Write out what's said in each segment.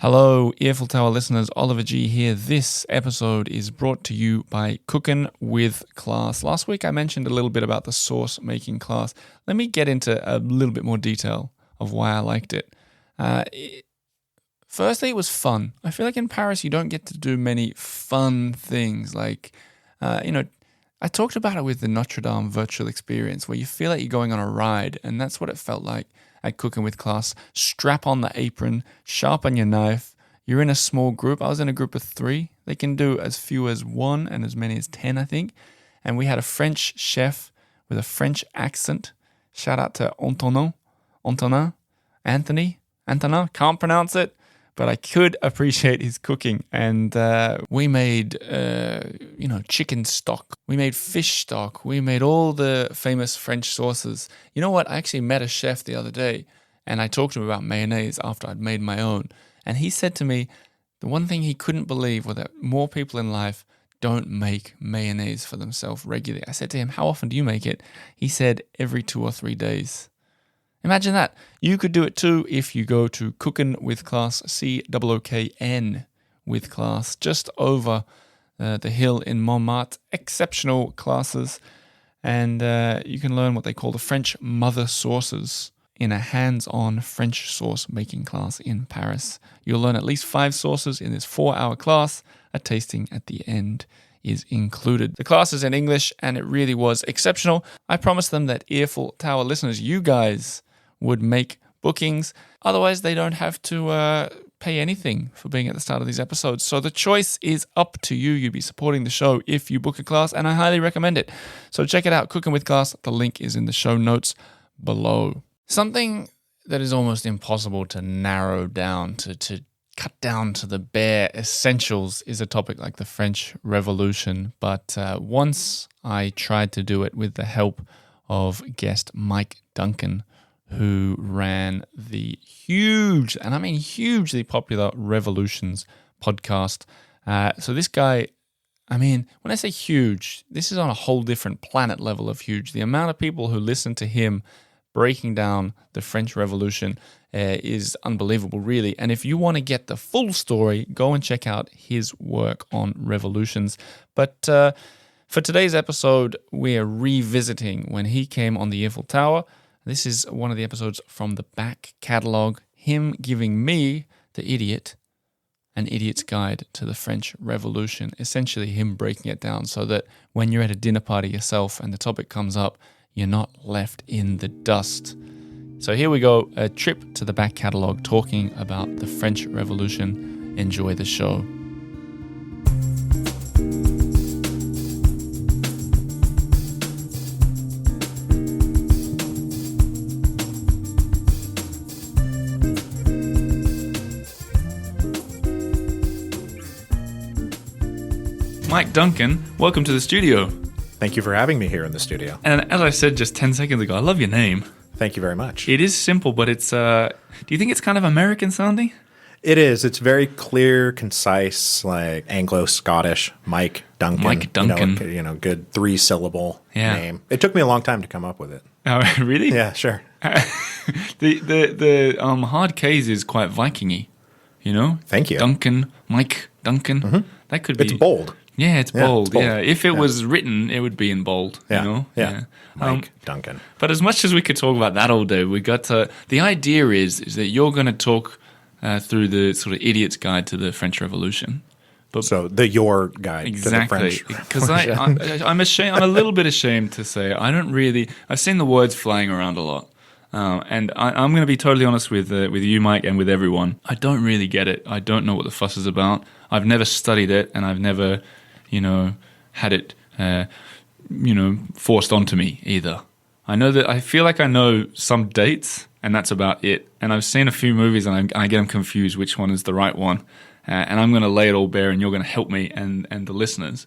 Hello, Earful Tower listeners. Oliver G here. This episode is brought to you by Cooking with Class. Last week I mentioned a little bit about the sauce making class. Let me get into a little bit more detail of why I liked it. Firstly, it was fun. I feel like in Paris you don't get to do many fun things. I talked about it with the Notre Dame virtual experience where you feel like you're going on a ride, and that's what it felt like at Cooking with Class. Strap on the apron, sharpen your knife. You're in a small group. I was in a group of 3. They can do as few as 1 and as many as 10, I think. And we had a French chef with a French accent. Shout out to Antonin, can't pronounce it, but I could appreciate his cooking. And we made, chicken stock. We made fish stock. We made all the famous French sauces. You know what? I actually met a chef the other day, and I talked to him about mayonnaise after I'd made my own. And he said to me, the one thing he couldn't believe was that more people in life don't make mayonnaise for themselves regularly. I said to him, how often do you make it? He said, every 2 or 3 days. Imagine that. You could do it too if you go to Cookin' with Class, COOKN with Class, just over the hill in Montmartre. Exceptional classes. And you can learn what they call the French mother sauces in a hands-on French sauce making class in Paris. You'll learn at least 5 sauces in this 4-hour class. A tasting at the end is included. The class is in English and it really was exceptional. I promised them that Earful Tower listeners, you guys, would make bookings. Otherwise, they don't have to pay anything for being at the start of these episodes. So the choice is up to you. You'd be supporting the show if you book a class, and I highly recommend it. So check it out, Cooking with Class. The link is in the show notes below. Something that is almost impossible to narrow down, to cut down to the bare essentials is a topic like the French Revolution. But once I tried to do it with the help of guest Mike Duncan, who ran the huge, and I mean hugely popular Revolutions podcast. So this guy, I mean, when I say huge, this is on a whole different planet level of huge. The amount of people who listen to him breaking down the French Revolution is unbelievable, really. And if you want to get the full story, go and check out his work on revolutions. But for today's episode, we are revisiting when he came on the Earful Tower. This is one of the episodes from the back catalogue, him giving me, the idiot, an idiot's guide to the French Revolution, essentially him breaking it down so that when you're at a dinner party yourself and the topic comes up, you're not left in the dust. So here we go, a trip to the back catalogue talking about the French Revolution. Enjoy the show. Mike Duncan, welcome to the studio. Thank you for having me here in the studio. And as I said just 10 seconds ago, I love your name. Thank you very much. It is simple, but it's, do you think it's kind of American sounding? It is. It's very clear, concise, like Anglo-Scottish. Mike Duncan. Mike Duncan. Good 3-syllable name. It took me a long time to come up with it. Oh, really? Yeah, sure. The hard K's is quite Viking-y, you know? Thank you. Duncan, Mike Duncan. Mm-hmm. That could be. It's bold. Yeah, it's bold. It's bold. Yeah, if it was written, it would be in bold. Yeah. You know? Yeah. Mike Duncan. But as much as we could talk about that all day, we got to. The idea is that you're going to talk through the sort of idiot's guide to the French Revolution. But so your guide exactly, to the French because I'm ashamed. I'm a little bit ashamed to say I don't really. I've seen the words flying around a lot. And I'm going to be totally honest with you, Mike, and with everyone. I don't really get it. I don't know what the fuss is about. I've never studied it, and I've never, had it, forced onto me either. I know that I feel like I know some dates, and that's about it. And I've seen a few movies, and I get them confused which one is the right one. And I'm going to lay it all bare, and you're going to help me and the listeners.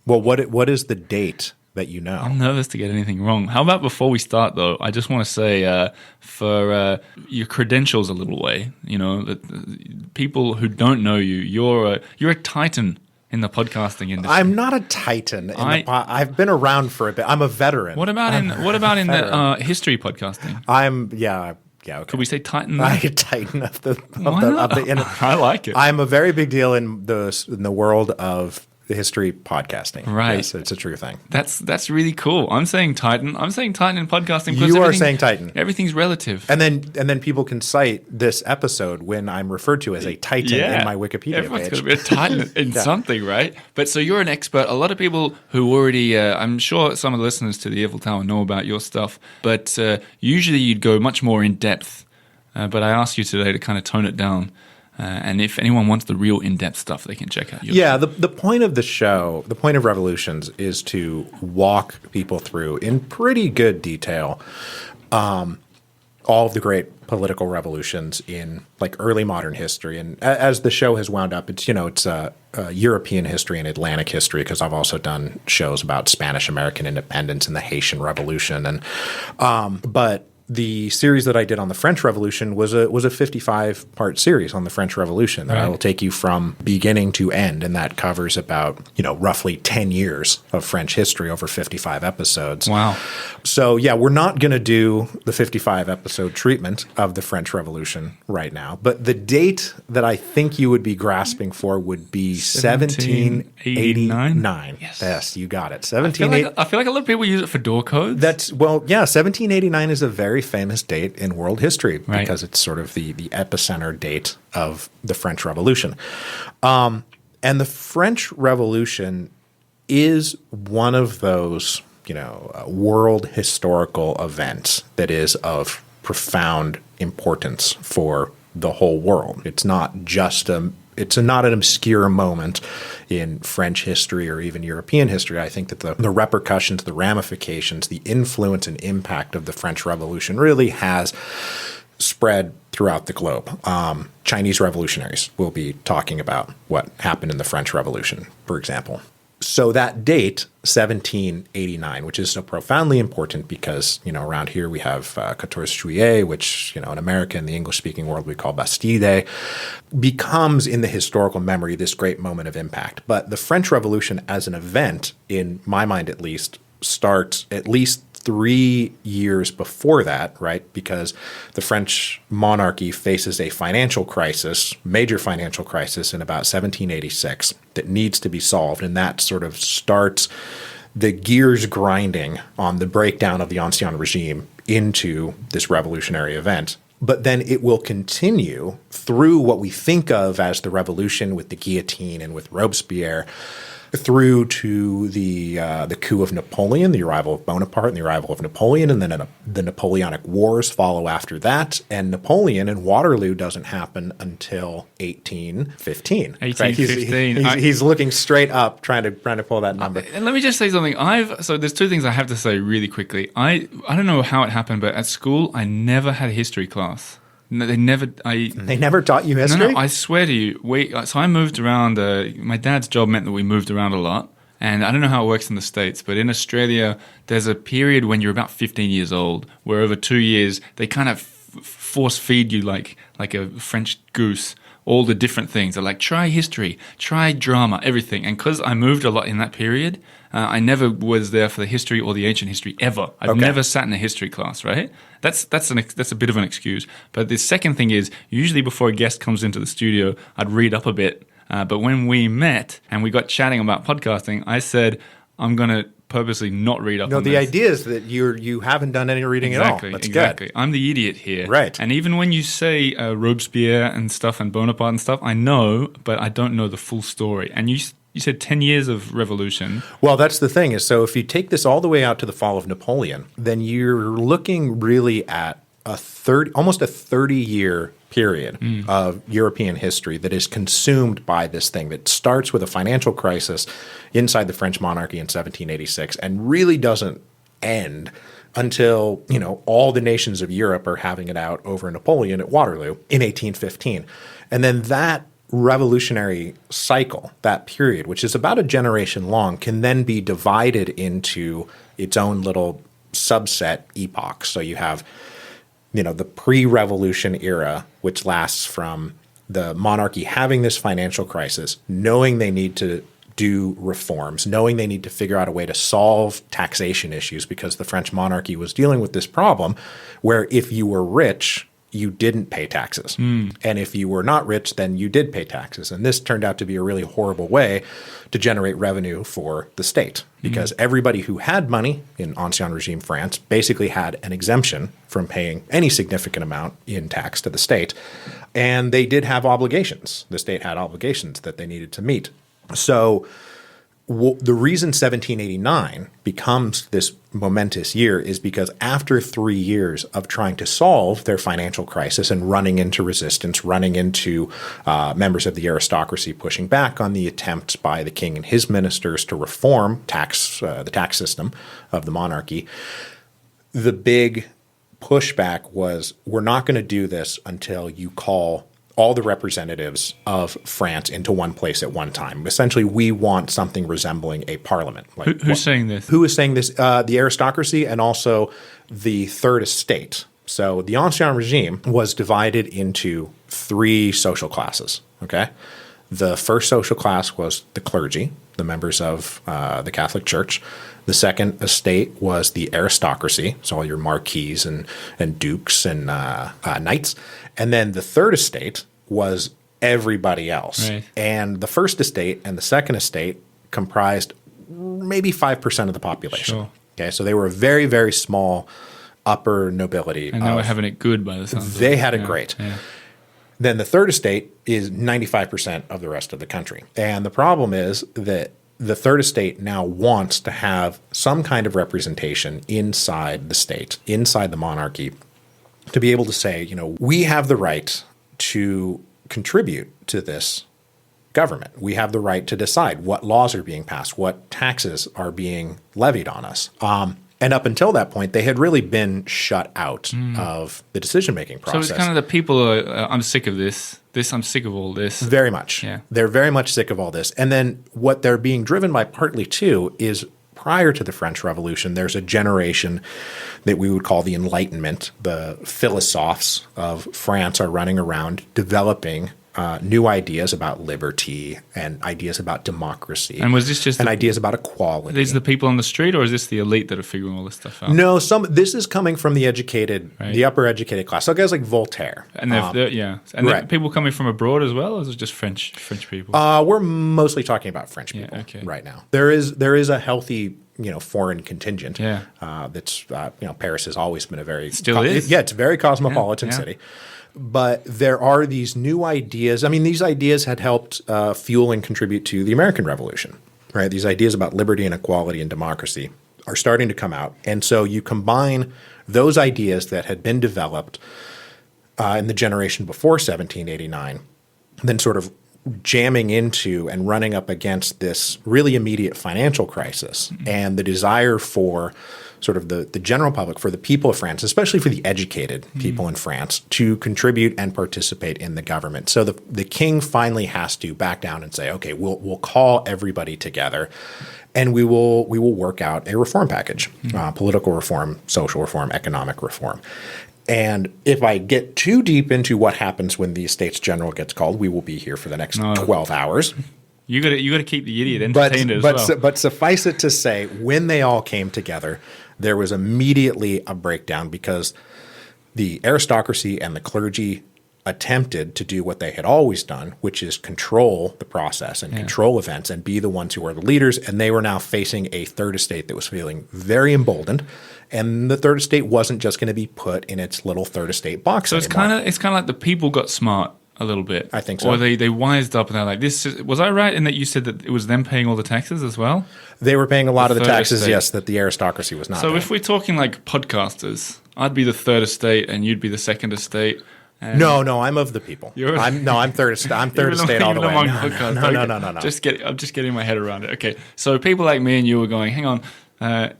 Well, what is the date that you know? I'm nervous to get anything wrong. How about before we start, though, I just want to say for your credentials a little way, that people who don't know you, you're a titan in the podcasting industry. I'm not a titan. I've been around for a bit. I'm a veteran. What about in the history podcasting? Yeah, okay. Could we say Titan? I tighten up Why not? I like it. I'm a very big deal in the world of the history podcasting. Right. Yes, it's a true thing. That's really cool. I'm saying Titan. I'm saying Titan in podcasting. Because You are saying Titan. Everything's relative. And then people can cite this episode when I'm referred to as a Titan in my Wikipedia Everyone's page. going to be a Titan in something, right? But so you're an expert. A lot of people who already, I'm sure some of the listeners to the Earful Tower know about your stuff, but usually you'd go much more in depth. But I asked you today to kind of tone it down. And if anyone wants the real in-depth stuff, they can check out your show. The point of the show, the point of Revolutions, is to walk people through in pretty good detail all of the great political revolutions in like early modern history. And as the show has wound up, it's European history and Atlantic history, because I've also done shows about Spanish American independence and the Haitian Revolution. And but the series that I did on the French Revolution was a 55-part series on the French Revolution that I will take you from beginning to end, and that covers about roughly 10 years of French history over 55 episodes. Wow. So yeah, we're not going to do the 55-episode treatment of the French Revolution right now, but the date that I think you would be grasping for would be 1789. Yes, you got it. I feel like a lot of people use it for door codes. 1789 is a very famous date in world history because it's sort of the epicenter date of the French Revolution. And the French Revolution is one of those, world historical events that is of profound importance for the whole world. It's not just it's not an obscure moment in French history or even European history. I think that the repercussions, the ramifications, the influence and impact of the French Revolution really has spread throughout the globe. Chinese revolutionaries will be talking about what happened in the French Revolution, for example. So that date, 1789, which is so profoundly important because, around here we have 14 Juillet, which, in America and the English-speaking world we call Bastille Day, becomes in the historical memory this great moment of impact. But the French Revolution as an event, in my mind at least, starts at least 3 years before that, right? Because the French monarchy faces a financial crisis, major financial crisis in about 1786 that needs to be solved. And that sort of starts the gears grinding on the breakdown of the Ancien regime into this revolutionary event. But then it will continue through what we think of as the revolution with the guillotine and with Robespierre, through to the coup of Napoleon, the arrival of Bonaparte and the arrival of Napoleon, and then the Napoleonic Wars follow after that. And Napoleon and Waterloo doesn't happen until 1815. 1815. Right? He's looking straight up, trying to pull that number. And let me just say something. So there's two things I have to say really quickly. I don't know how it happened, but at school I never had a history class. No, they never taught you history? No, I swear to you. So I moved around. My dad's job meant that we moved around a lot. And I don't know how it works in the States, but in Australia, there's a period when you're about 15 years old where over 2 years, they kind of force feed you like a French goose all the different things. They're like, try history, try drama, everything. And because I moved a lot in that period, I never was there for the history or the ancient history ever. I've never sat in a history class, right? That's a bit of an excuse. But the second thing is, usually before a guest comes into the studio, I'd read up a bit. But when we met and we got chatting about podcasting, I said, I'm going to purposely not read up on this. No, the idea is that you haven't done any reading at all. That's good. I'm the idiot here. Right. And even when you say Robespierre and stuff and Bonaparte and stuff, I know, but I don't know the full story. And you said 10 years of revolution. Well, that's the thing. So if you take this all the way out to the fall of Napoleon, then you're looking really at almost a 30-year period of European history that is consumed by this thing that starts with a financial crisis inside the French monarchy in 1786 and really doesn't end until, all the nations of Europe are having it out over Napoleon at Waterloo in 1815. And then that revolutionary cycle, that period, which is about a generation long, can then be divided into its own little subset epochs. So you have the pre-revolution era, which lasts from the monarchy having this financial crisis, knowing they need to do reforms, knowing they need to figure out a way to solve taxation issues because the French monarchy was dealing with this problem where if you were rich, you didn't pay taxes. And if you were not rich, then you did pay taxes. And this turned out to be a really horrible way to generate revenue for the state, because everybody who had money in Ancien regime France basically had an exemption from paying any significant amount in tax to the state. And they did have obligations. The state had obligations that they needed to meet. So the reason 1789 becomes this momentous year is because after 3 years of trying to solve their financial crisis and running into resistance, running into members of the aristocracy pushing back on the attempts by the king and his ministers to reform the tax system of the monarchy, the big pushback was, we're not going to do this until you call all the representatives of France into one place at one time. Essentially, we want something resembling a parliament. Like, who's saying this? Who is saying this? The aristocracy and also the third estate. So the Ancien regime was divided into 3 social classes, okay? The first social class was the clergy, the members of the Catholic Church. The second estate was the aristocracy, so all your marquises and dukes and knights. And then the third estate was everybody else. Right. And the first estate and the second estate comprised maybe 5% of the population. Sure. Okay, so they were a very, very small upper nobility. And they were having it good by the sounds of it. They had it great. Yeah. Then the third estate is 95% of the rest of the country. And the problem is that the third estate now wants to have some kind of representation inside the state, inside the monarchy, to be able to say, you know, we have the right to contribute to this government. We have the right to decide what laws are being passed, what taxes are being levied on us. And up until that point, they had really been shut out of the decision-making process. So it's kind of the people are, I'm sick of this. I'm sick of all this. Very much. Yeah. They're very much sick of all this. And then what they're being driven by partly too is prior to the French Revolution, there's a generation that we would call the Enlightenment. The philosophes of France are running around developing new ideas about liberty and ideas about democracy. And was this just ideas about equality? These are the people on the street, or is this the elite that are figuring all this stuff out? No, this is coming from the educated, right. the upper educated class. So guys like Voltaire. And and people coming from abroad as well, or is it just French people? We're mostly talking about French people right now. There is a healthy foreign contingent. Yeah. That's Paris has always been a very is. It's a very cosmopolitan city. But there are these new ideas. I mean, these ideas had helped fuel and contribute to the American Revolution, right? These ideas about liberty and equality and democracy are starting to come out. And so you combine those ideas that had been developed in the generation before 1789, then sort of jamming into and running up against this really immediate financial crisis and the desire for sort of the general public, for the people of France, especially for the educated people in France, to contribute and participate in the government. So the king finally has to back down and say, okay, we'll call everybody together and we will work out a reform package, political reform, social reform, economic reform. And if I get too deep into what happens when the Estates General gets called, we will be here for the next 12 hours. You got to keep the idiot entertained as well. But suffice it to say, when they all came together, there was immediately a breakdown because the aristocracy and the clergy attempted to do what they had always done, which is control the process and control events and be the ones who are the leaders. And they were now facing a third estate that was feeling very emboldened. And the third estate wasn't just going to be put in its little third estate box. So it's kind of like the people got smart a little bit. I think so. Or they wised up and they're like, was I right in that you said that it was them paying all the taxes as well? They were paying a lot of the taxes, yes, that the aristocracy was not. So paying. If we're talking like podcasters, I'd be the third estate and you'd be the second estate. No, I'm of the people. I'm third estate. I'm third estate all the way. No. I'm just getting my head around it. Okay, so people like me and you were going, hang on,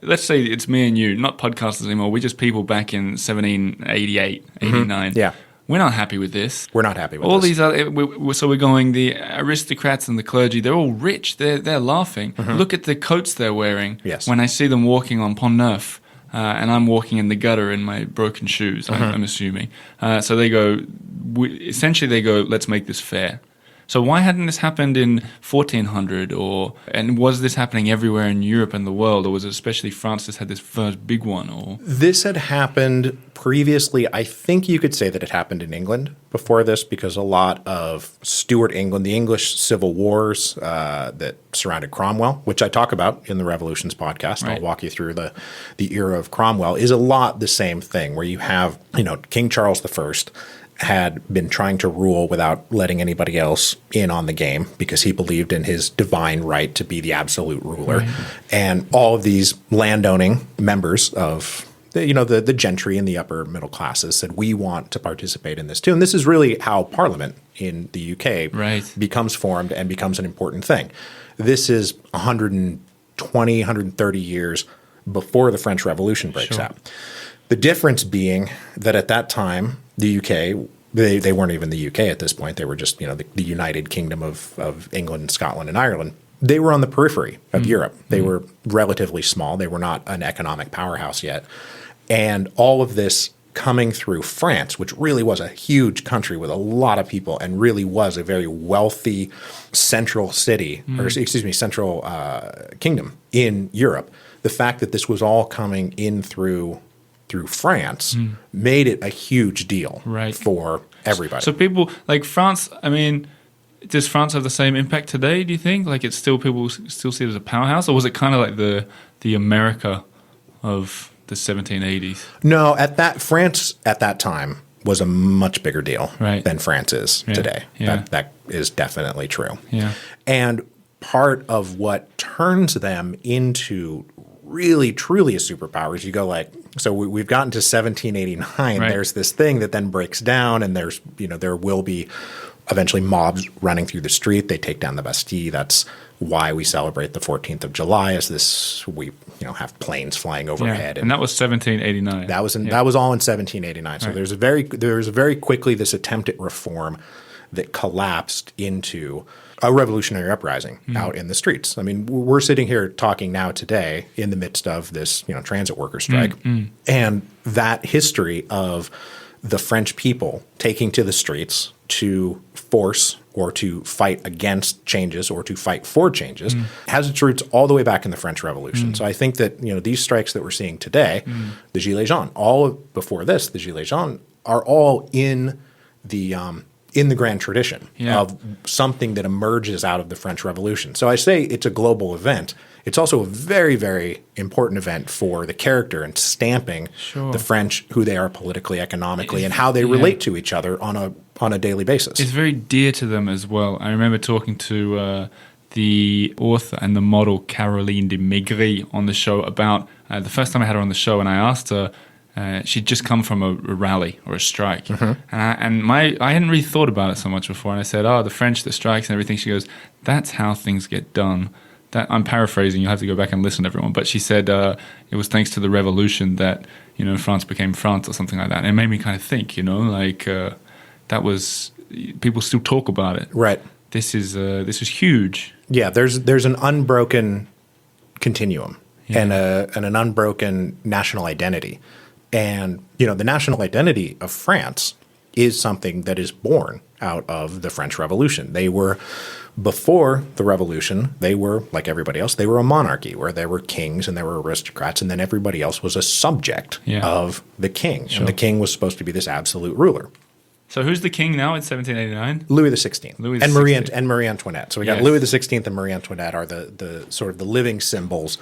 let's say it's me and you, not podcasters anymore. We're just people back in 1788, 89. Yeah. We're not happy with this. We're not happy with all this. These other, so we're going, the aristocrats and the clergy, they're all rich. They're laughing. Look at the coats they're wearing. Yes. When I see them walking on Pont Neuf, and I'm walking in the gutter in my broken shoes, I'm assuming. So they go, let's make this fair. So why hadn't this happened in 1400, and was this happening everywhere in Europe and the world, or was it especially France that had this first big one? Or this had happened previously. I think you could say that it happened in England before this, because a lot of Stuart England, the English civil wars that surrounded Cromwell, which I talk about in the Revolutions podcast, Right. I'll walk you through the era of Cromwell, is a lot the same thing, where you have, King Charles I had been trying to rule without letting anybody else in on the game, because he believed in his divine right to be the absolute ruler. Right. And all of these landowning members of the gentry and the upper middle classes said, we want to participate in this too. And this is really how Parliament in the UK Right. becomes formed and becomes an important thing. This is 120, 130 years before the French Revolution breaks Sure. out. The difference being that at that time, the UK, they weren't even the UK at this point. They were just, the United Kingdom of England, Scotland, and Ireland. They were on the periphery of Europe. They were relatively small. They were not an economic powerhouse yet. And all of this coming through France, which really was a huge country with a lot of people and really was a very wealthy central city, central kingdom in Europe. The fact that this was all coming in through France made it a huge deal Right. for everybody. So people like France, I mean, does France have the same impact today, do you think? Like it's still, people still see it as a powerhouse, or was it kind of like the America of the 1780s? No, France at that time was a much bigger deal Right. than France is today. Yeah. That is definitely true. Yeah. And part of what turns them into really, truly a superpower is you go like, so we've gotten to 1789. Right. There's this thing that then breaks down, and there's, there will be eventually mobs running through the street. They take down the Bastille. That's why we celebrate the 14th of July, as this, we have planes flying overhead. And that was 1789. That was all in 1789. So Right. there was very quickly this attempt at reform that collapsed into a revolutionary uprising out in the streets. I mean, we're sitting here talking now today in the midst of this, transit worker strike, and that history of the French people taking to the streets to force or to fight against changes or to fight for changes has its roots all the way back in the French Revolution. So I think that, these strikes that we're seeing today, the Gilets jaunes, before this, the Gilets jaunes are all in the grand tradition of something that emerges out of the French Revolution. So I say it's a global event. It's also a very, very important event for the character and stamping the French, who they are politically, economically, and how they relate to each other on a daily basis. It's very dear to them as well. I remember talking to the author and the model Caroline de Maigret on the show about the first time I had her on the show, and I asked her, she'd just come from a rally or a strike. And I hadn't really thought about it so much before. And I said, the French, the strikes and everything. She goes, that's how things get done. I'm paraphrasing. You'll have to go back and listen, everyone. But she said it was thanks to the revolution that, France became France or something like that. And it made me kind of think, that was, people still talk about it. Right. This is huge. Yeah, there's an unbroken continuum and an unbroken national identity. And, the national identity of France is something that is born out of the French Revolution. They were, before the Revolution, they were, like everybody else, they were a monarchy where there were kings and there were aristocrats, and then everybody else was a subject of the king. Sure. And the king was supposed to be this absolute ruler. So who's the king now in 1789? Louis XVI. Louis and XVI. Marie Antoinette. So we got Yes. Louis XVI and Marie Antoinette are the sort of the living symbols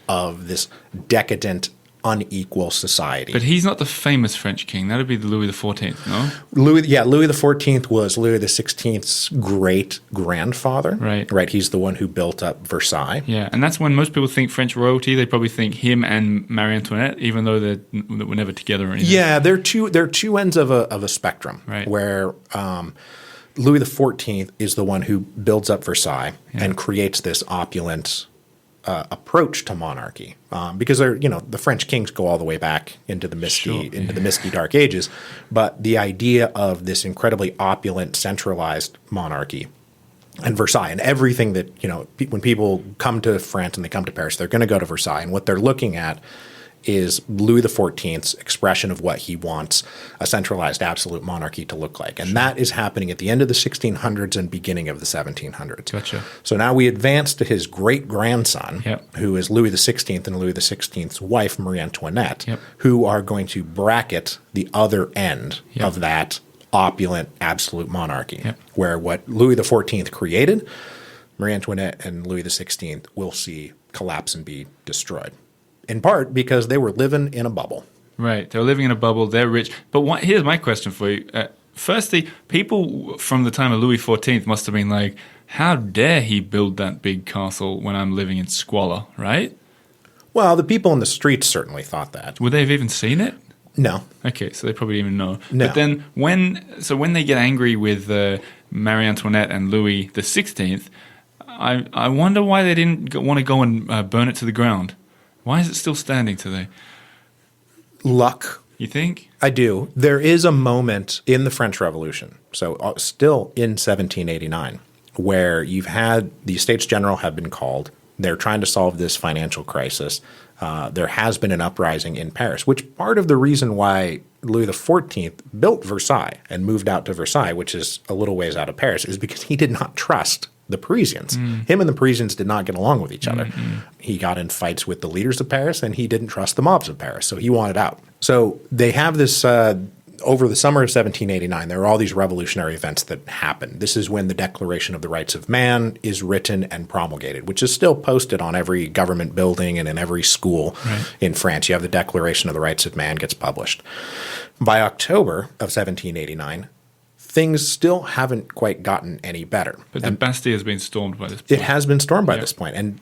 of this decadent, unequal society. But he's not the famous French king. That would be the Louis XIV, no? Louis XIV was Louis XVI's great grandfather. Right. He's the one who built up Versailles. Yeah, and that's when most people think French royalty. They probably think him and Marie Antoinette, even though they were never together or anything. Yeah, they're two ends of a spectrum. Right. Where Louis XIV is the one who builds up Versailles and creates this opulent approach to monarchy, because the French kings go all the way back into the misty dark ages, but the idea of this incredibly opulent centralized monarchy and Versailles and everything that when people come to France and they come to Paris, they're going to go to Versailles, and what they're looking at is Louis XIV's expression of what he wants a centralized absolute monarchy to look like. And that is happening at the end of the 1600s and beginning of the 1700s. Gotcha. So now we advance to his great-grandson, who is Louis XVI and Louis XVI's wife, Marie Antoinette, who are going to bracket the other end of that opulent absolute monarchy, where what Louis XIV created, Marie Antoinette and Louis XVI will see collapse and be destroyed. In part because they were living in a bubble. Right. They're living in a bubble. They're rich. But here's my question for you. Firstly, people from the time of Louis XIV must have been like, how dare he build that big castle when I'm living in squalor, right? Well, the people in the streets certainly thought that. Would they have even seen it? No. Okay, so they probably didn't even know. No. But then when they get angry with Marie Antoinette and Louis XVI, I wonder why they didn't want to go and burn it to the ground. Why is it still standing today? Luck. You think? I do. There is a moment in the French Revolution, so still in 1789, where you've had the Estates General have been called. They're trying to solve this financial crisis. There has been an uprising in Paris, which part of the reason why Louis XIV built Versailles and moved out to Versailles, which is a little ways out of Paris, is because he did not trust the Parisians. Him and the Parisians did not get along with each other. He got in fights with the leaders of Paris, and he didn't trust the mobs of Paris, so he wanted out. So they have this over the summer of 1789, there are all these revolutionary events that happen. This is when the Declaration of the Rights of Man is written and promulgated, which is still posted on every government building and in every school in France. You have the Declaration of the Rights of Man gets published. By October of 1789, things still haven't quite gotten any better. But the Bastille has been stormed by this point. It has been stormed by this point,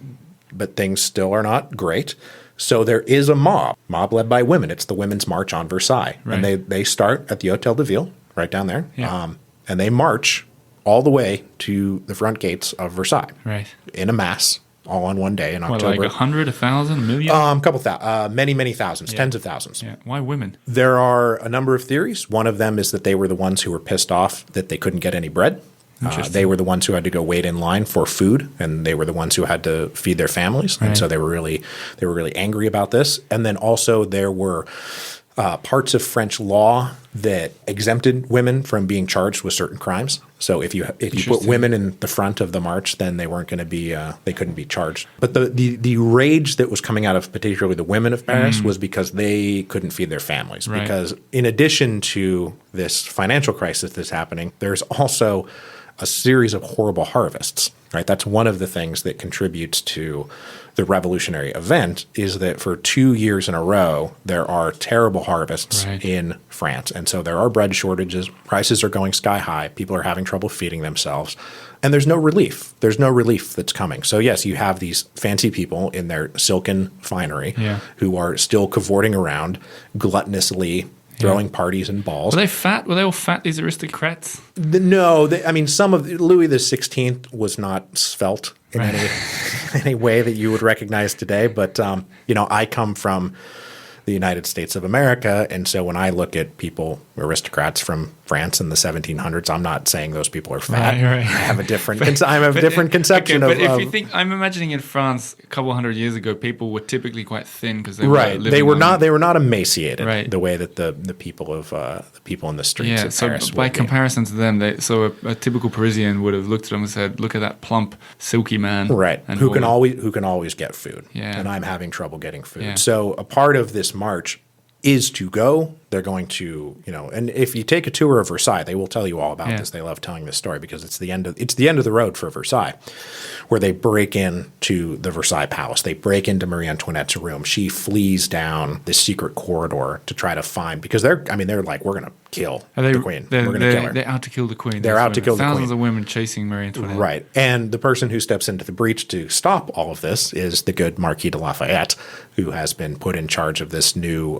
but things still are not great. So there is a mob led by women. It's the Women's March on Versailles. And they start at the Hôtel de Ville, right down there, and they march all the way to the front gates of Versailles in a mass, all on one day in October. What, like 100, 1,000, a million? Many thousands, tens of thousands. Yeah. Why women? There are a number of theories. One of them is that they were the ones who were pissed off that they couldn't get any bread. They were the ones who had to go wait in line for food, and they were the ones who had to feed their families. And so they were really angry about this. And then also there were parts of French law that exempted women from being charged with certain crimes. So if you put women in the front of the march, then they weren't going to be they couldn't be charged. But the rage that was coming out of particularly the women of Paris was because they couldn't feed their families. Because in addition to this financial crisis that's happening, there's also a series of horrible harvests, right? That's one of the things that contributes to the revolutionary event is that for 2 years in a row, there are terrible harvests in France. And so there are bread shortages. Prices are going sky high. People are having trouble feeding themselves. And there's no relief. There's no relief that's coming. So yes, you have these fancy people in their silken finery who are still cavorting around gluttonously throwing parties and balls. Were they fat? Were they all fat, these aristocrats? No. Some of Louis XVI was not svelte in any way that you would recognize today. But, I come from the United States of America. And so when I look at people, aristocrats from France in the 1700s, I'm not saying those people are fat. I have a different conception of. But if you think, I'm imagining in France a couple hundred years ago, people were typically quite thin because they were living They were not emaciated the way that the people of the people in the streets of Paris. So by comparison to them, a typical Parisian would have looked at them and said, "Look at that plump, silky man, who can always get food, and I'm having trouble getting food." Yeah. So a part of this march is to go. They're going to, and if you take a tour of Versailles, they will tell you all about this. They love telling this story because it's the end of the road for Versailles, where they break into the Versailles Palace. They break into Marie Antoinette's room. She flees down this secret corridor to try to find, because they're like, we're going to kill the queen. We're going to kill her. They're out to kill the queen. They're out to kill the queen. Thousands of women chasing Marie Antoinette. Right. And the person who steps into the breach to stop all of this is the good Marquis de Lafayette, who has been put in charge of this new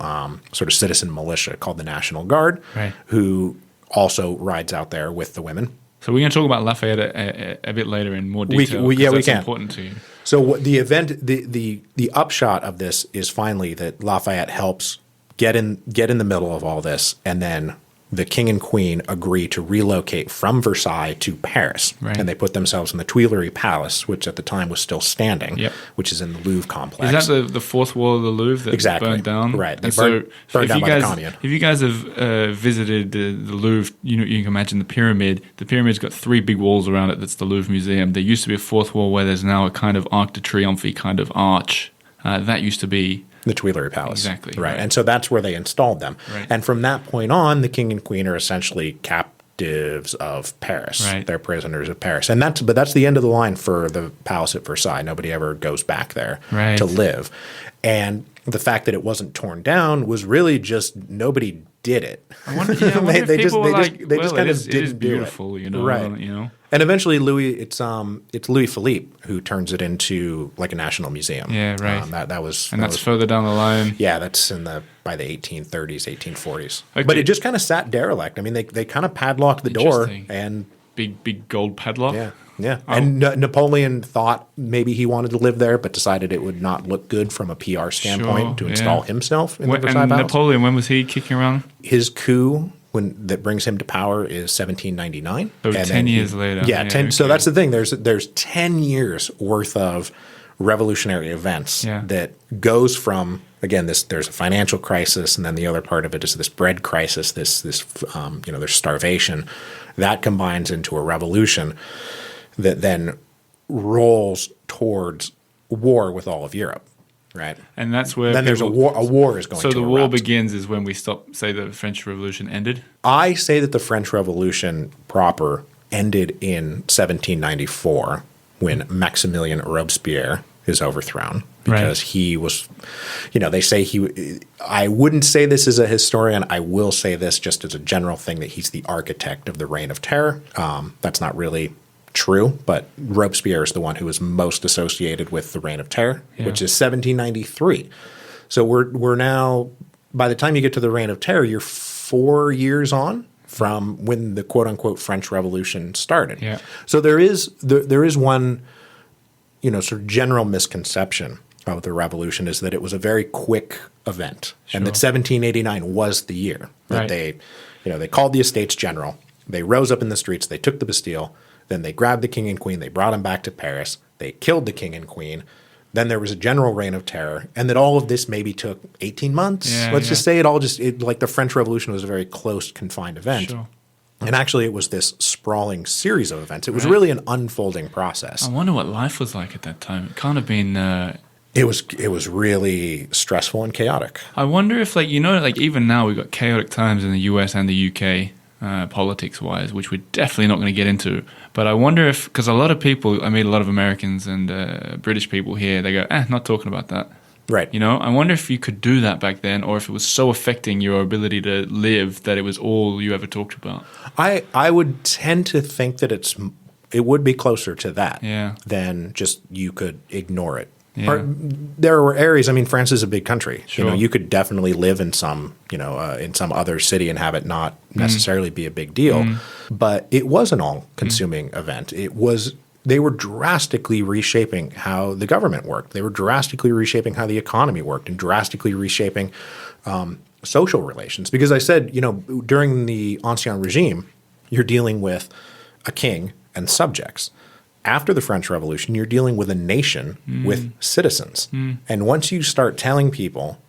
sort of citizen militia called the National Guard, who also rides out there with the women. So we're going to talk about Lafayette a bit later in more detail. We that's can. Important to you. So what the event, the upshot of this is finally that Lafayette helps get in the middle of all this, and then the king and queen agree to relocate from Versailles to Paris. Right. And they put themselves in the Tuileries Palace, which at the time was still standing, Yep. which is in the Louvre complex. Is that the fourth wall of the Louvre that Exactly. burned down? Right. They And burned down if by the Commune. If you guys have visited the Louvre, you can imagine the pyramid. The pyramid's got 3 big walls around it. That's the Louvre Museum. There used to be a fourth wall where there's now a kind of Arc de Triomphe kind of arch. That used to be the Tuileries Palace. Exactly. Right. And so that's where they installed them. Right. And from that point on, the king and queen are essentially captives of Paris. Right. They're prisoners of Paris. And that's the end of the line for the palace at Versailles. Nobody ever goes back there Right. to live. And the fact that it wasn't torn down was really just nobody did it. I wonder if people were like, they just kind of it is didn't do it. beautiful, Right. And eventually it's Louis Philippe who turns it into like a national museum. Yeah, right. That's further down the line. Yeah, that's by the 1830s, 1840s. Okay. But it just kind of sat derelict. I mean, they kind of padlocked the door Interesting. and Big gold padlock. yeah. And Napoleon thought maybe he wanted to live there, but decided it would not look good from a PR standpoint to install himself in the Versailles And Palace. Napoleon, when was he kicking around? His coup that brings him to power is 1799. So And 10 then years later. Yeah, 10. So okay. that's the thing. There's 10 years worth of revolutionary events that goes from, again, there's a financial crisis, and then the other part of it is this bread crisis, there's starvation. That combines into a revolution that then rolls towards war with all of Europe, right? And that's where then there's a war. A war is going. So to the war erupt. begins is when we say the French Revolution ended. I say that the French Revolution proper ended in 1794 when Maximilien Robespierre is overthrown because he was, they say I wouldn't say this as a historian. I will say this just as a general thing that he's the architect of the Reign of Terror. That's not really true, but Robespierre is the one who is most associated with the Reign of Terror, which is 1793. So we're now, by the time you get to the Reign of Terror, you're 4 years on from when the quote unquote French Revolution started. Yeah. So there is one, sort of general misconception of the revolution is that it was a very quick event, and that 1789 was the year that they called the Estates General. They rose up in the streets. They took the Bastille. Then they grabbed the king and queen. They brought them back to Paris. They killed the king and queen. Then there was a general reign of terror, and that all of this maybe took 18 months. Let's just say like the French Revolution was a very close, confined event. Sure. And actually, it was this sprawling series of events. It was really an unfolding process. I wonder what life was like at that time. It can't have been. It was really stressful and chaotic. I wonder if, even now we've got chaotic times in the US and the UK. Politics-wise, which we're definitely not going to get into. But I wonder if, because a lot of people, I meet a lot of Americans and British people here, they go, not talking about that. Right. I wonder if you could do that back then, or if it was so affecting your ability to live that it was all you ever talked about. I would tend to think that it would be closer to that than just you could ignore it. Yeah. There were areas. I mean, France is a big country. Sure. You could definitely live in some other city and have it not necessarily be a big deal. But it was an all-consuming event. They were drastically reshaping how the government worked. They were drastically reshaping how the economy worked, and drastically reshaping social relations. Because I said, during the Ancien Regime, you're dealing with a king and subjects. After the French Revolution, you're dealing with a nation with citizens. And once you start telling people,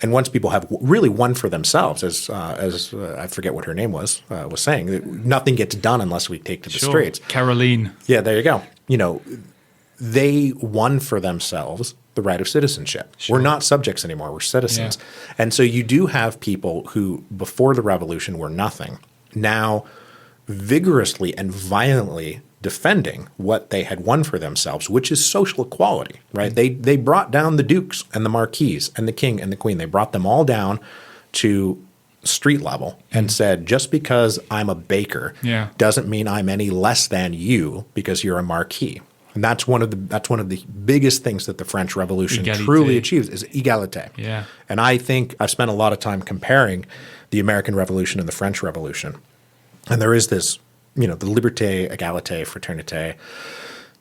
and once people have really won for themselves, as I forget what her name was saying, that nothing gets done unless we take to the streets. Caroline. Yeah, there you go. They won for themselves the right of citizenship. Sure. We're not subjects anymore. We're citizens. Yeah. And so you do have people who, before the revolution, were nothing, now vigorously and violently defending what they had won for themselves, which is social equality, right? They brought down the dukes and the marquises and the king and the queen. They brought them all down to street level and said, just because I'm a baker doesn't mean I'm any less than you because you're a marquis. And that's one of the biggest things that the French Revolution truly achieves is égalité. Yeah. And I think I've spent a lot of time comparing the American Revolution and the French Revolution. And there is this, the liberté, égalité, fraternité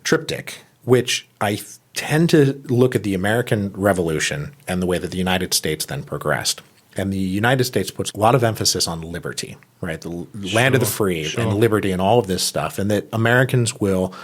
triptych, which I tend to look at the American Revolution and the way that the United States then progressed And the United States puts a lot of emphasis on liberty, right? The land of the free and liberty and all of this stuff. And that Americans will,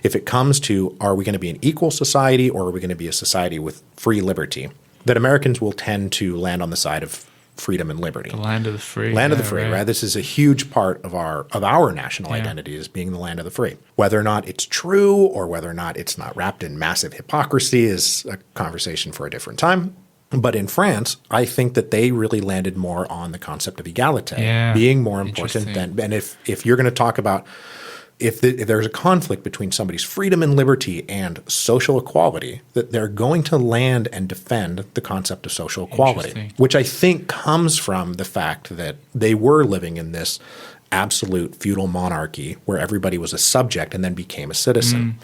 if it comes to, are we going to be an equal society or are we going to be a society with free liberty, that Americans will tend to land on the side of freedom and liberty. The land of the free. Land of the free, right? This is a huge part of our national identity is being the land of the free. Whether or not it's true or whether or not it's not wrapped in massive hypocrisy is a conversation for a different time. But in France, I think that they really landed more on the concept of egalite being more important than – and if you're going to talk about if there's a conflict between somebody's freedom and liberty and social equality, that they're going to land and defend the concept of social equality, which I think comes from the fact that they were living in this absolute feudal monarchy where everybody was a subject and then became a citizen.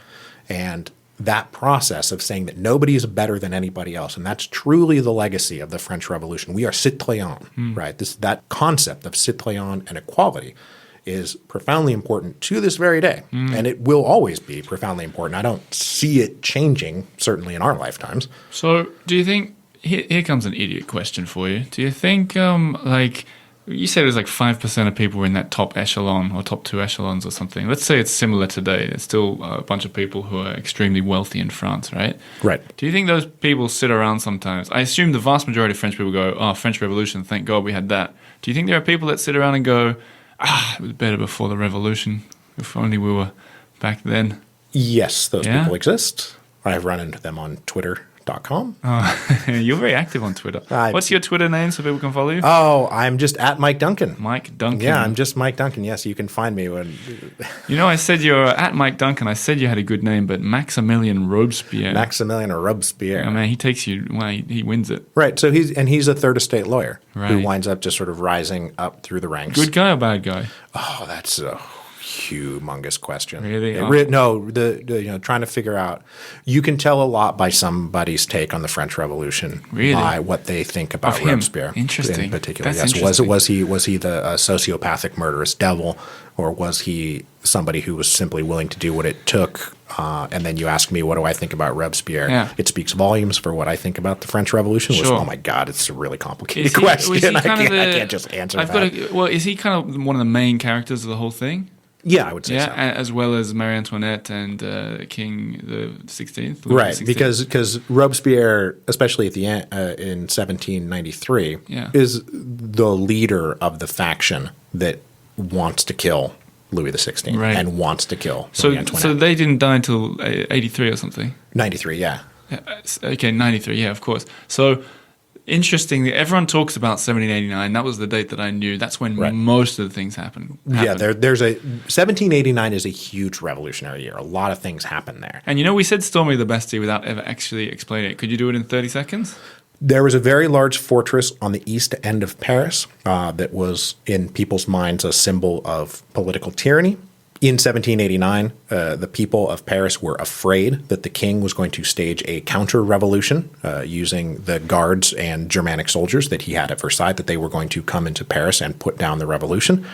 And that process of saying that nobody is better than anybody else, and that's truly the legacy of the French Revolution. We are citoyens, right? That concept of citoyen and equality is profoundly important to this very day, and it will always be profoundly important. I don't see it changing, certainly in our lifetimes. So do you think – here comes an idiot question for you. Do you think you said it was like 5% of people were in that top echelon or top 2 echelons or something. Let's say it's similar today. There's still a bunch of people who are extremely wealthy in France, right? Right. Do you think those people sit around sometimes? I assume the vast majority of French people go, oh, French Revolution, thank God we had that. Do you think there are people that sit around and go, it was better before the revolution, if only we were back then? Yes, those people exist. I've run into them on Twitter.com. Oh, you're very active on Twitter. What's your Twitter name so people can follow you? Oh, I'm just at Mike Duncan. Mike Duncan. Yeah, I'm just Mike Duncan. Yes, you can find me when. I said you're at Mike Duncan. I said you had a good name, but Maximilien Robespierre. Maximilien Robespierre. I mean, he takes you. Well, he wins it. Right. So he's a third estate lawyer who winds up just sort of rising up through the ranks. Good guy or bad guy? Oh, that's a humongous question. Really? Trying to figure out. You can tell a lot by somebody's take on the French Revolution by what they think about Robespierre. Interesting. In particular, That's yes. interesting. Was he the sociopathic, murderous devil, or was he somebody who was simply willing to do what it took? And then you ask me, what do I think about Robespierre? Yeah. It speaks volumes for what I think about the French Revolution. Which, oh my God, it's a really complicated question. I can't just answer that. Is he kind of one of the main characters of the whole thing? Yeah, I would say so. As well as Marie Antoinette and King the 16th. Right, because Robespierre, especially at the end in 1793, is the leader of the faction that wants to kill Louis XVI and wants to kill Marie Antoinette. So they didn't die until 83 or something? 93, yeah. Okay, 93, yeah, of course. So interestingly, everyone talks about 1789. That was the date that I knew. That's when most of the things happened. Yeah, there's 1789 is a huge revolutionary year. A lot of things happen there. And we said storming the Bastille without ever actually explaining it. Could you do it in 30 seconds? There was a very large fortress on the east end of Paris that was, in people's minds, a symbol of political tyranny. In 1789, the people of Paris were afraid that the king was going to stage a counter-revolution using the guards and Germanic soldiers that he had at Versailles, that they were going to come into Paris and put down the revolution.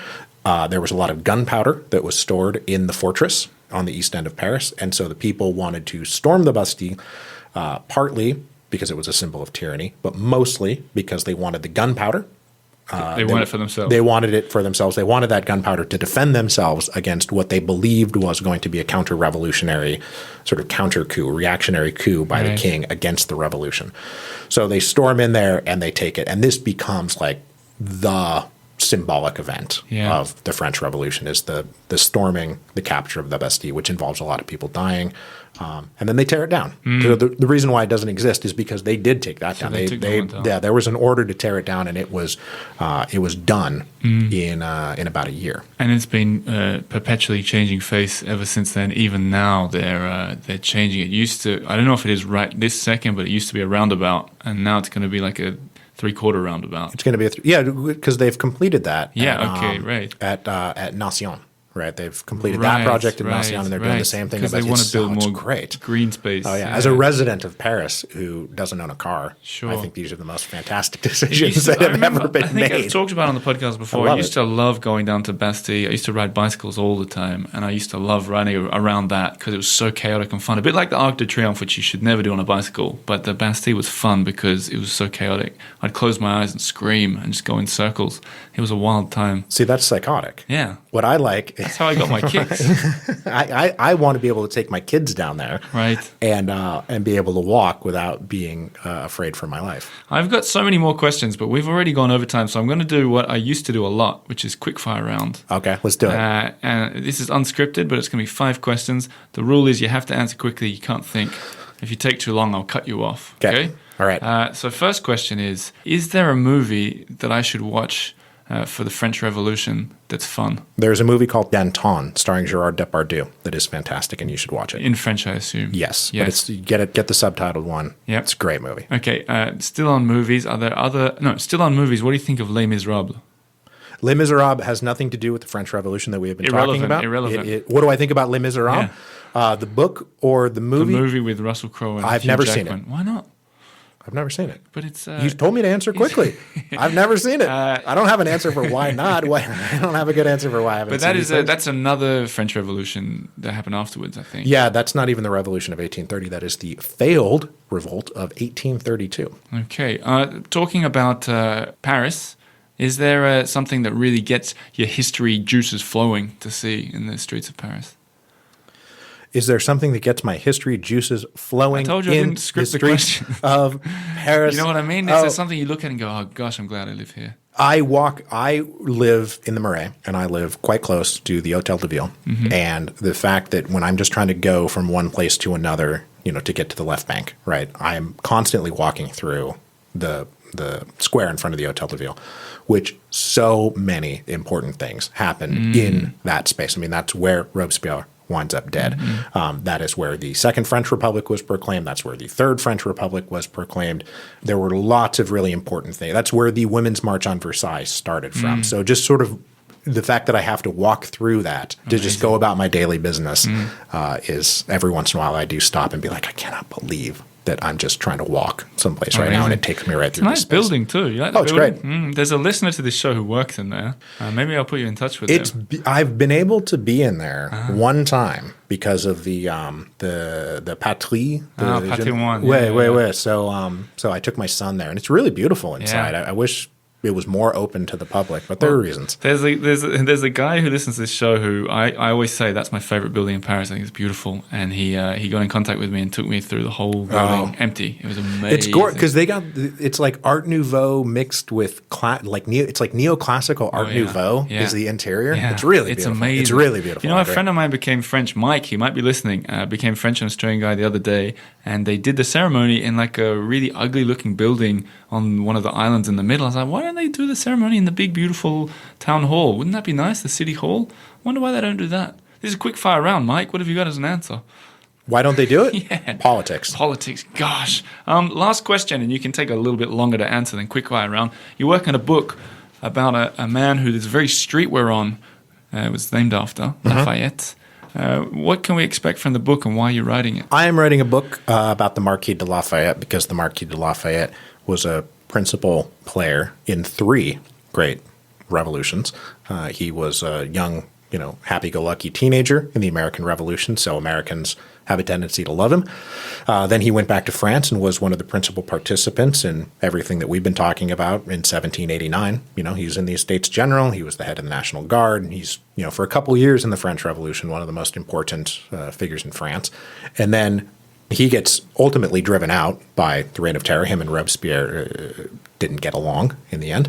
There was a lot of gunpowder that was stored in the fortress on the east end of Paris, and so the people wanted to storm the Bastille, partly because it was a symbol of tyranny, but mostly because they wanted the gunpowder. They want it for themselves. They wanted it for themselves. They wanted that gunpowder to defend themselves against what they believed was going to be a counter-revolutionary, sort of counter-coup, reactionary coup by the king against the revolution. So they storm in there and they take it. And this becomes like the symbolic event of the French Revolution, is the storming, the capture of the Bastille, which involves a lot of people dying. And then they tear it down. So the reason why it doesn't exist is because they did take that down. Yeah, there was an order to tear it down, and it was done in about a year. And it's been perpetually changing face ever since then. Even now, they're changing. It used to, I don't know if it is right this second, but it used to be a roundabout, and now it's going to be like a 3/4 roundabout. It's going to be because they've completed that. Yeah. Right. At Nation. right? They've completed that project in Massillon, and they're doing the same thing. Because they want to build more great green space. Oh, yeah. As a resident of Paris who doesn't own a car, I think these are the most fantastic decisions that have ever been made. I've talked about it on the podcast before. I used to love going down to Bastille. I used to ride bicycles all the time, and I used to love riding around that because it was so chaotic and fun. A bit like the Arc de Triomphe, which you should never do on a bicycle, but the Bastille was fun because it was so chaotic. I'd close my eyes and scream and just go in circles. It was a wild time. See, that's psychotic. Yeah. What I like... That's how I got my kicks. I want to be able to take my kids down there. Right. And be able to walk without being afraid for my life. I've got so many more questions, but we've already gone over time, so I'm going to do what I used to do a lot, which is quickfire round. Okay, let's do it. And this is unscripted, but it's going to be 5 questions. The rule is you have to answer quickly. You can't think. If you take too long, I'll cut you off. Okay? All right. So first question is there a movie that I should watch for the French Revolution that's fun? There's a movie called Daunting, starring Gerard Depardieu, that is fantastic, and you should watch it. In French, I assume. Yes. But get the subtitled one. Yep. It's a great movie. Okay. Still on movies. Are there other... No, still on movies. What do you think of Les Miserables? Les Miserables has nothing to do with the French Revolution that we have been talking about. Irrelevant. What do I think about Les Miserables? Yeah. The book or the movie? The movie with Russell Crowe and I've never seen it. Why not? I've never seen it. But it's... you told me to answer quickly. I've never seen it. I don't have an answer for why not. I don't have a good answer for why I haven't seen it. But that's another French Revolution that happened afterwards, I think. Yeah, that's not even the Revolution of 1830. That is the failed revolt of 1832. Okay. Talking about Paris, is there something that really gets your history juices flowing to see in the streets of Paris? Is there something that gets my history juices flowing? I told you I didn't script the question of Paris? You know what I mean? Is there something you look at and go, oh gosh, I'm glad I live here? I live in the Marais, and I live quite close to the Hôtel de Ville. Mm-hmm. And the fact that when I'm just trying to go from one place to another, to get to the left bank, right, I'm constantly walking through the square in front of the Hôtel de Ville, which so many important things happen in that space. I mean, that's where Robespierre winds up dead. Mm-hmm. That is where the Second French Republic was proclaimed. That's where the Third French Republic was proclaimed. There were lots of really important things. That's where the Women's March on Versailles started from. So just sort of the fact that I have to walk through that to just go about my daily business is every once in a while I do stop and be like, I cannot believe that I'm just trying to walk someplace right now, and it takes me right through this space. It's a nice building too. You like that building? It's great. There's a listener to this show who works in there. Maybe I'll put you in touch with him. I've been able to be in there one time because of the Patrie. Patrimoine. So I took my son there, and it's really beautiful inside. I wish it was more open to the public, but there are reasons. There's a guy who listens to this show who I always say that's my favorite building in Paris. I think it's beautiful, and he got in contact with me and took me through the whole building empty. It was amazing. It's gorgeous because it's like Art Nouveau mixed with it's like neoclassical Art Nouveau is the interior. Yeah. It's really beautiful. Amazing. It's really beautiful. A friend of mine became French. Mike, he might be listening. Became French and Australian guy the other day, and they did the ceremony in like a really ugly looking building on one of the islands in the middle. I was like, why don't they do the ceremony in the big, beautiful town hall? Wouldn't that be nice, the city hall? Wonder why they don't do that. This is a quick fire round, Mike. What have you got as an answer? Why don't they do it? Yeah. Politics. Gosh. Last question, and you can take a little bit longer to answer than quick fire round. You're working on a book about a man who this very street we're on was named after, Lafayette. What can we expect from the book, and why are you writing it? I am writing a book about the Marquis de Lafayette because the Marquis de Lafayette was a principal player in 3 great revolutions. He was a young, happy-go-lucky teenager in the American Revolution, so Americans have a tendency to love him. Then he went back to France and was one of the principal participants in everything that we've been talking about in 1789. He was in the Estates General. He was the head of the National Guard. He's, for a couple years in the French Revolution, one of the most important figures in France. And then he gets ultimately driven out by the Reign of Terror. Him and Robespierre didn't get along in the end.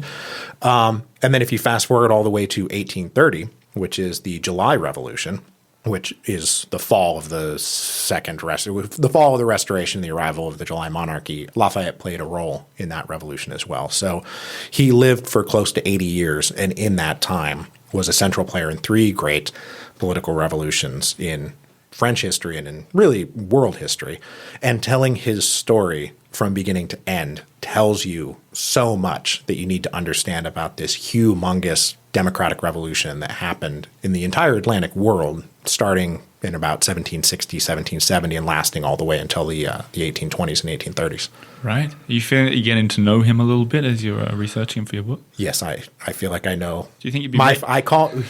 And then if you fast forward all the way to 1830, which is the July Revolution, which is the fall of the Restoration, the arrival of the July monarchy, Lafayette played a role in that revolution as well. So he lived for close to 80 years, and in that time was a central player in 3 great political revolutions in French history and in really world history. And telling his story from beginning to end tells you so much that you need to understand about this humongous democratic revolution that happened in the entire Atlantic world, starting in about 1760, 1770, and lasting all the way until the 1820s and 1830s. Right. You feel you're getting to know him a little bit as you're researching him for your book? Yes, I feel like I know. Do you think you'd be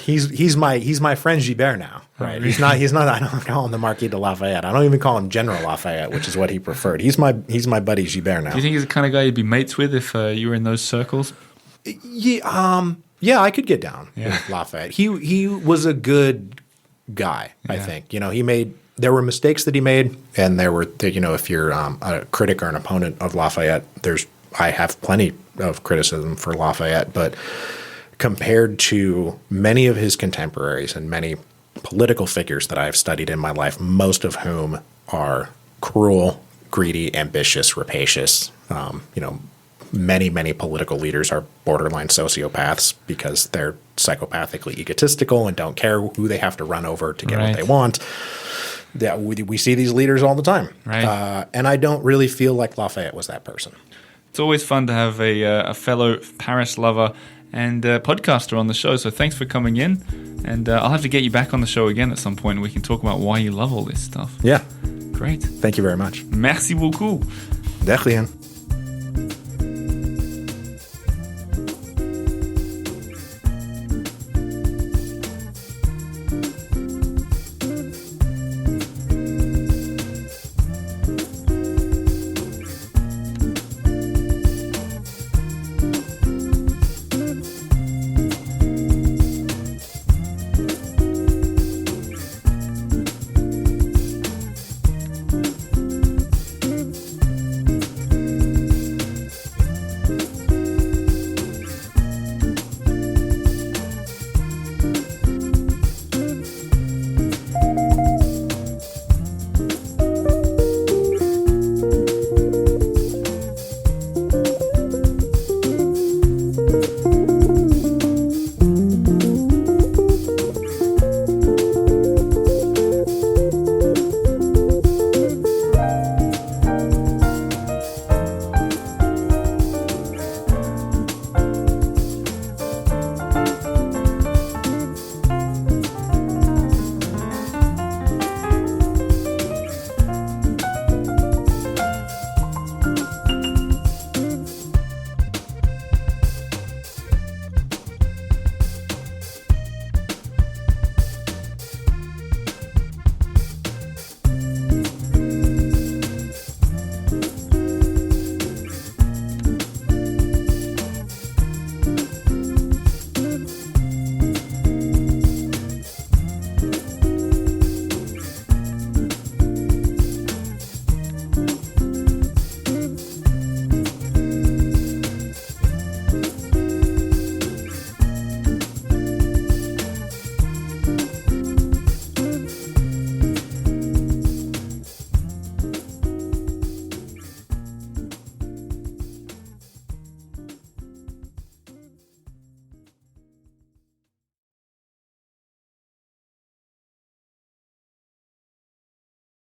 he's my friend Gilbert now, right? really? He's not. I don't call him the Marquis de Lafayette. I don't even call him General Lafayette, which is what he preferred. He's my buddy Gilbert now. Do you think he's the kind of guy you'd be mates with if you were in those circles? Yeah, I could get down with Lafayette. He was a good guy, I think. There were mistakes that he made, and there were, if you're a critic or an opponent of Lafayette, I have plenty of criticism for Lafayette, but compared to many of his contemporaries and many political figures that I've studied in my life, most of whom are cruel, greedy, ambitious, rapacious, many political leaders are borderline sociopaths because they're psychopathically egotistical and don't care who they have to run over to get what they want. Yeah, we see these leaders all the time. Right. And I don't really feel like Lafayette was that person. It's always fun to have a fellow Paris lover and podcaster on the show, so thanks for coming in. And I'll have to get you back on the show again at some point and we can talk about why you love all this stuff. Yeah. Great. Thank you very much. Merci beaucoup. De rien.